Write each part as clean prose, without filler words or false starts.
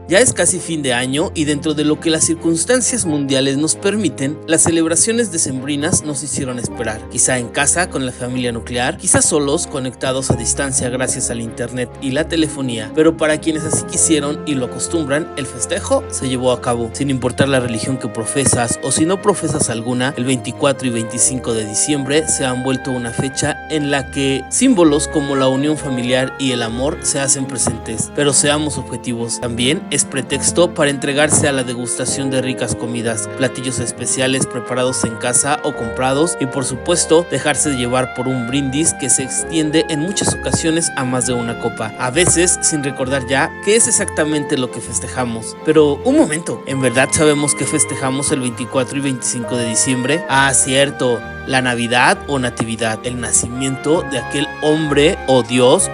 Ya es casi fin de año y dentro de lo que las circunstancias mundiales nos permiten, las celebraciones decembrinas nos hicieron esperar. Quizá en casa con la familia nuclear, quizá solos conectados a distancia gracias al internet y la telefonía, pero para quienes así quisieron y lo acostumbran, el festejo se llevó a cabo. Sin importar la religión que profesas o si no profesas alguna, el 24 y 25 de diciembre se han vuelto una fecha en la que símbolos como la unión familiar y el amor se hacen presentes. Pero seamos objetivos, también es pretexto para entregarse a la degustación de ricas comidas, platillos especiales preparados en casa o comprados y por supuesto dejarse llevar por un brindis que se extiende en muchas ocasiones a más de una copa, a veces sin recordar ya qué es exactamente lo que festejamos. Pero un momento, ¿en verdad sabemos qué festejamos el 24 y 25 de diciembre? Ah, cierto, la Navidad o Natividad, el nacimiento de aquel hombre o Dios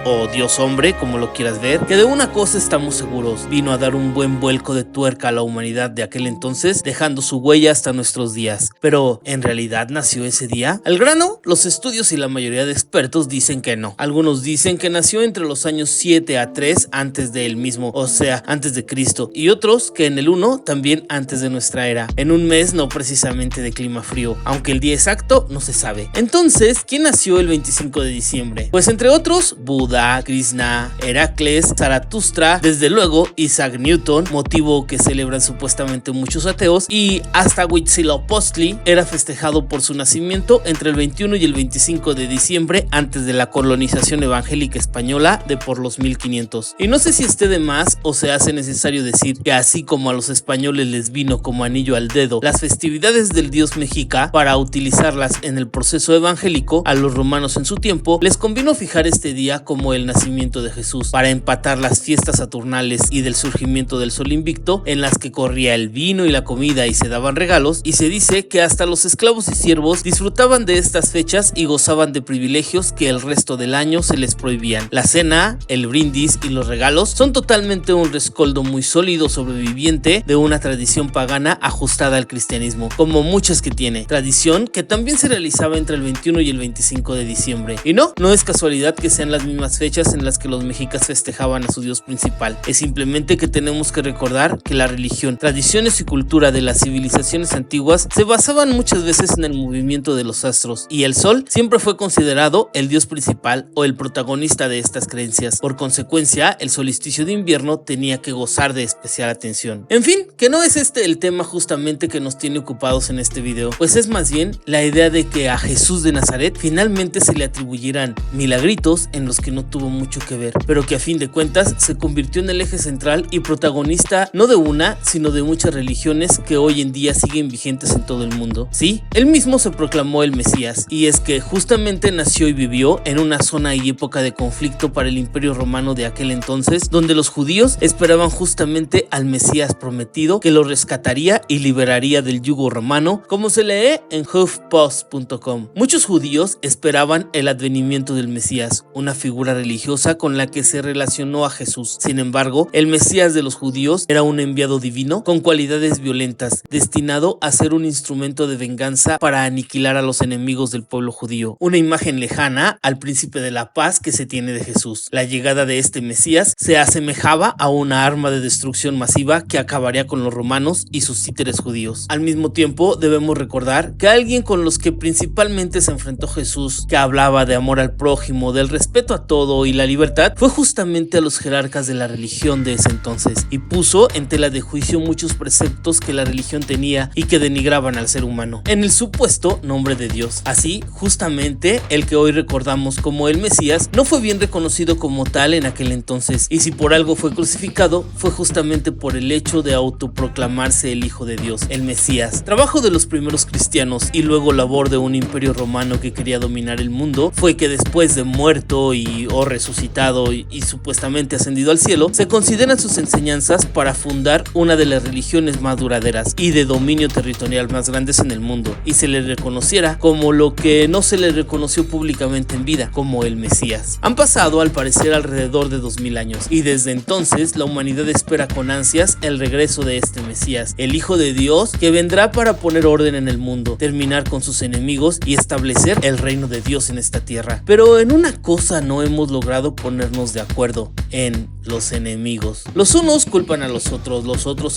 hombre, como lo quieras ver, que de una cosa estamos seguros, vino a dar un buen vuelco de tuerca a la humanidad de aquel entonces, dejando su huella hasta nuestros días. Pero, ¿en realidad nació ese día? Al grano, los estudios y la mayoría de expertos dicen que no. Algunos dicen que nació entre los años 7 a 3 antes de él mismo, o sea, antes de Cristo, y otros que en el 1 también antes de nuestra era, en un mes no precisamente de clima frío, aunque el día exacto no se sabe. Entonces, ¿quién nació el 25 de diciembre? Pues entre otros, Buda, Krishna, Heracles, Zaratustra, desde luego Isaac Newton, motivo que celebran supuestamente muchos ateos, y hasta Huitzilopochtli era festejado por su nacimiento entre el 21 y el 25 de diciembre antes de la colonización evangélica española de por los 1500. Y no sé si esté de más o se hace necesario decir que así como a los españoles les vino como anillo al dedo las festividades del dios mexica para utilizarlas en el proceso evangélico, a los romanos en su tiempo les convino fijar este día como el nacimiento de Jesús para empatar las fiestas saturnales y del surgimiento del sol invicto en las que corría el vino y la comida y se daban regalos, y se dice que hasta los esclavos y siervos disfrutaban de estas fechas y gozaban de privilegios que el resto del año se les prohibían. La cena, el brindis y los regalos son totalmente un rescoldo muy sólido sobreviviente de una tradición pagana ajustada al cristianismo, como muchas que tiene, tradición que también se realizaba entre el 21 y el 25 de diciembre. Y no es casualidad que sean las mismas fechas en las que los mexicas festejaban a su dios principal, es simplemente que tenemos que recordar que la religión, tradiciones y cultura de las civilizaciones antiguas se basaban muchas veces en el movimiento de los astros, y el sol siempre fue considerado el dios principal o el protagonista de estas creencias. Por consecuencia, el solsticio de invierno tenía que gozar de especial atención. En fin, que no es este el tema justamente que nos tiene ocupados en este video, pues es más bien la idea de que a Jesús de Nazaret finalmente se le atribuyeran milagritos en los que no tuvo mucho que ver, pero que a fin de cuentas se convirtió en el eje central y protagonista no de una, sino de muchas religiones que hoy en día siguen vigentes en todo el mundo. Sí, él mismo se proclamó el Mesías, y es que justamente nació y vivió en una zona y época de conflicto para el Imperio Romano de aquel entonces, donde los judíos esperaban justamente al Mesías prometido que los rescataría y liberaría del yugo romano, como se lee en HuffPost.com. Muchos judíos esperaban el advenimiento del Mesías, una figura religiosa con la que se relacionó a Jesús. Sin embargo, el Mesías de los judíos era un enviado divino con cualidades violentas, destinado a ser un instrumento de venganza para aniquilar a los enemigos del pueblo judío, una imagen lejana al príncipe de la paz que se tiene de Jesús. La llegada de este Mesías se asemejaba a una arma de destrucción masiva que acabaría con los romanos y sus títeres judíos. Al mismo tiempo, debemos recordar que alguien con los que principalmente se enfrentó Jesús, que hablaba de amor al prójimo, del respeto a todo y la libertad, fue justamente a los jerarcas de la religión de ese entonces, y puso en tela de juicio muchos preceptos que la religión tenía y que denigraban al ser humano, en el supuesto nombre de Dios. Así, justamente, el que hoy recordamos como el Mesías no fue bien reconocido como tal en aquel entonces, y si por algo fue crucificado, fue justamente por el hecho de autoproclamarse el Hijo de Dios, el Mesías. Trabajo de los primeros cristianos y luego labor de un imperio romano que quería dominar el mundo fue que después de muerto o resucitado y supuestamente ascendido al cielo, se consideran sus enseñanzas para fundar una de las religiones más duraderas y de dominio territorial más grandes en el mundo, y se le reconociera como lo que no se le reconoció públicamente en vida, como el Mesías. Han pasado al parecer alrededor de 2000 años, y desde entonces la humanidad espera con ansias el regreso de este Mesías, el Hijo de Dios que vendrá para poner orden en el mundo, terminar con sus enemigos y establecer el reino de Dios en esta tierra. Pero en una cosa no hemos logrado ponernos de acuerdo, en los enemigos. Los unos culpan a los otros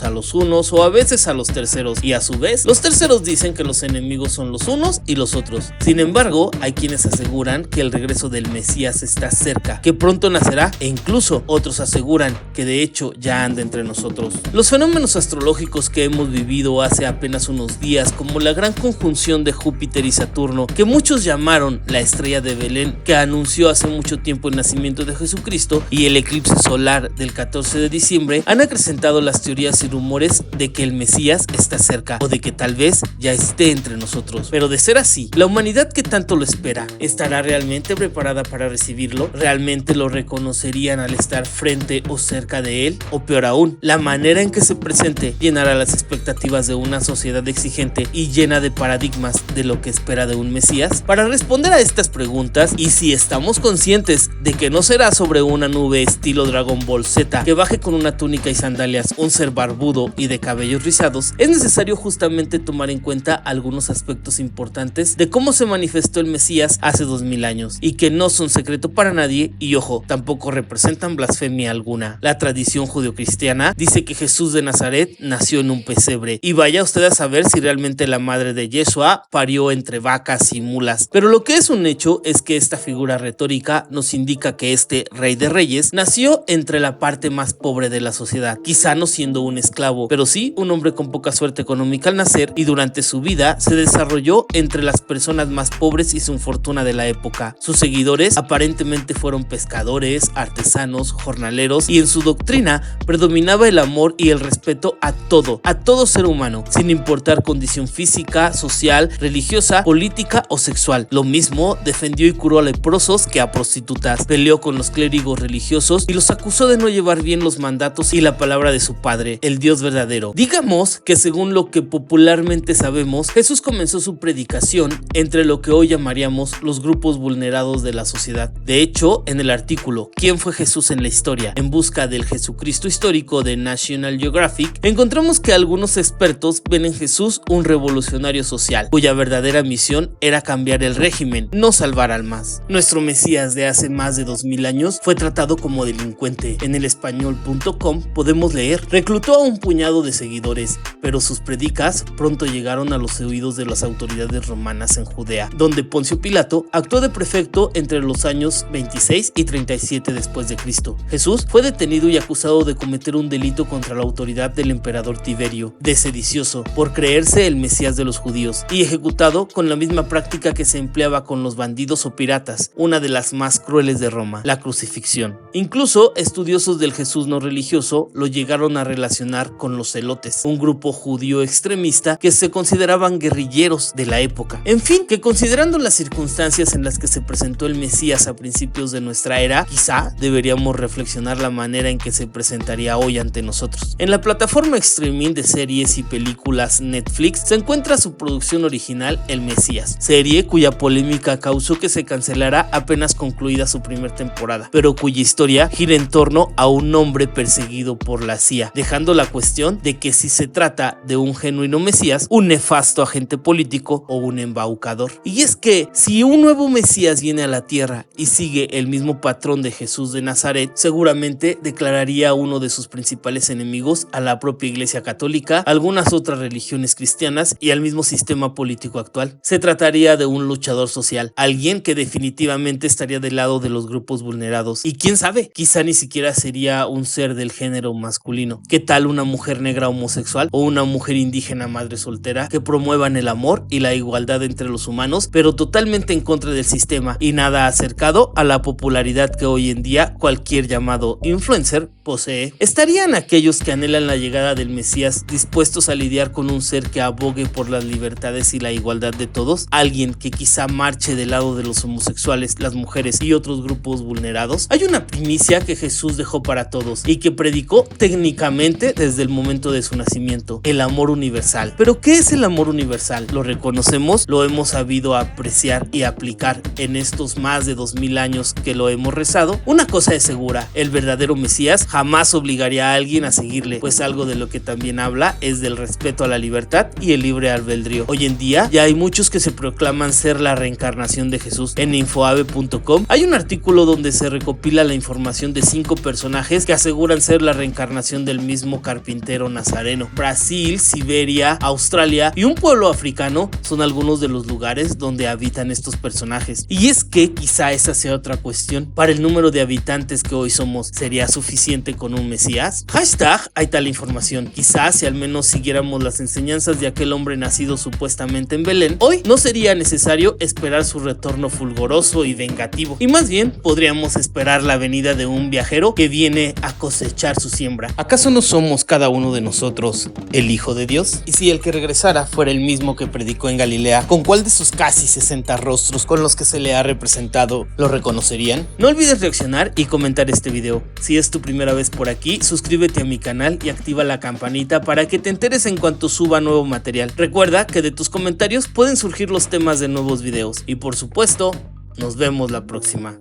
a los unos o a veces a los terceros, y a su vez los terceros dicen que los enemigos son los unos y los otros. Sin embargo, hay quienes aseguran que el regreso del Mesías está cerca, que pronto nacerá, e incluso otros aseguran que de hecho ya anda entre nosotros. Los fenómenos astrológicos que hemos vivido hace apenas unos días, como la gran conjunción de Júpiter y Saturno, que muchos llamaron la estrella de Belén, que anunció hace mucho tiempo el nacimiento de Jesucristo, y el eclipse solar del 14 de diciembre, han acrecentado las teorías y rumores de que el Mesías está cerca, o de que tal vez ya esté entre nosotros. Pero de ser así, la humanidad que tanto lo espera, ¿estará realmente preparada para recibirlo? ¿Realmente lo reconocerían al estar frente o cerca de él? O peor aún, la manera en que se presente llenará las expectativas de una sociedad exigente y llena de paradigmas de lo que espera de un Mesías. Para responder a estas preguntas, y si estamos conscientes de que no será sobre una nube estilo Dragon Ball Z, que baje con una túnica y sandalias un ser barbudo y de cabellos rizados, es necesario justamente tomar en cuenta algunos aspectos importantes de cómo se manifestó el Mesías hace 2000 años, y que no son secreto para nadie, y ojo, tampoco representan blasfemia alguna. La tradición judeocristiana dice que Jesús de Nazaret nació en un pesebre, y vaya usted a saber si realmente la madre de Yeshua parió entre vacas y mulas. Pero lo que es un hecho es que esta figura retórica nos indica que este Rey de Reyes nació entre la parte más pobre de la sociedad, quizá no siendo un esclavo, pero sí un hombre con poca suerte económica al nacer, y durante su vida se desarrolló entre las personas más pobres y sin fortuna de la época. Sus seguidores aparentemente fueron pescadores, artesanos, jornaleros, y en su doctrina predominaba el amor y el respeto a todo ser humano, sin importar condición física, social, religiosa, política o sexual. Lo mismo defendió y curó a leprosos que a prostitutas, peleó con los clérigos religiosos y los acusó de no llevar bien los mandatos y la palabra de su Padre, el Dios verdadero. Digamos que según lo que popularmente sabemos, Jesús comenzó su predicación entre lo que hoy llamaríamos los grupos vulnerados de la sociedad. De hecho, en el artículo ¿Quién fue Jesús en la historia? En busca del Jesucristo histórico de National Geographic, encontramos que algunos expertos ven en Jesús un revolucionario social, cuya verdadera misión era cambiar el régimen, no salvar almas. Nuestro Mesías de hace más de 2000 años fue tratado como delincuente. En el español.com podemos leer: reclutó a un puñado de seguidores, pero sus predicas pronto llegaron a los oídos de las autoridades romanas en Judea, donde Poncio Pilato actuó de prefecto entre los años 26 y 37 después de Cristo. Jesús fue detenido y acusado de cometer un delito contra la autoridad del emperador Tiberio, de sedicioso, por creerse el Mesías de los judíos, y ejecutado con la misma práctica que se empleaba con los bandidos o piratas, una de las más crueles de Roma, la crucifixión. Incluso estudiosos del Jesús no religioso lo llegaron a relacionar con los celotes, un grupo judío extremista que se consideraban guerrilleros de la época. En fin, que considerando las circunstancias en las que se presentó el Mesías a principios de nuestra era, quizá deberíamos reflexionar la manera en que se presentaría hoy ante nosotros. En la plataforma streaming de series y películas Netflix se encuentra su producción original El Mesías, serie cuya polémica causó que se cancelara apenas concluida su primera temporada, pero cuya historia gira en torno a un hombre perseguido por la CIA, dejando la cuestión de que si se trata de un genuino Mesías, un nefasto agente político o un embaucador. Y es que si un nuevo Mesías viene a la tierra y sigue el mismo patrón de Jesús de Nazaret, seguramente declararía uno de sus principales enemigos a la propia Iglesia Católica, algunas otras religiones cristianas y al mismo sistema político actual. Se trataría de un luchador social, alguien que definitivamente estaría del lado de los grupos vulnerados, y quién sabe, quizá ni siquiera sería un ser del género masculino. ¿Qué tal una mujer negra homosexual o una mujer indígena madre soltera que promuevan el amor y la igualdad entre los humanos, pero totalmente en contra del sistema y nada acercado a la popularidad que hoy en día cualquier llamado influencer posee? ¿Estarían aquellos que anhelan la llegada del Mesías dispuestos a lidiar con un ser que abogue por las libertades y la igualdad de todos? ¿Alguien que quizá marche del lado de los homosexuales, las mujeres y otros grupos vulnerados? Hay una primicia que Jesús dejó para todos y que predicó técnicamente desde el momento de su nacimiento: el amor universal. ¿Pero qué es el amor universal? ¿Lo reconocemos? ¿Lo hemos sabido apreciar y aplicar en estos más de 2000 años que lo hemos rezado? Una cosa es segura: el verdadero Mesías jamás obligaría a alguien a seguirle, pues algo de lo que también habla es del respeto a la libertad y el libre albedrío. Hoy en día ya hay muchos que se proclaman ser la reencarnación de Jesús. En infoave.com hay un artículo donde se recopila la información de 5 personajes que aseguran ser la reencarnación del mismo carpintero nazareno. Brasil, Siberia, Australia y un pueblo africano son algunos de los lugares donde habitan estos personajes. Y es que quizá esa sea otra cuestión. Para el número de habitantes que hoy somos, ¿sería suficiente con un Mesías? Hashtag hay tal información. Quizás si al menos siguiéramos las enseñanzas de aquel hombre nacido supuestamente en Belén, hoy no sería necesario esperar su retorno fulgoroso y vengativo, y más bien podríamos esperar la venida de un viajero que viene a cosechar su siembra. ¿Acaso no somos cada uno de nosotros el Hijo de Dios? Y si el que regresara fuera el mismo que predicó en Galilea, ¿con cuál de sus casi 60 rostros con los que se le ha representado lo reconocerían? No olvides reaccionar y comentar este video. Si es tu primera vez por aquí, suscríbete a mi canal y activa la campanita para que te enteres en cuanto suba nuevo material. Recuerda que de tus comentarios pueden surgir los temas de nuevos videos y por supuesto, nos vemos la próxima.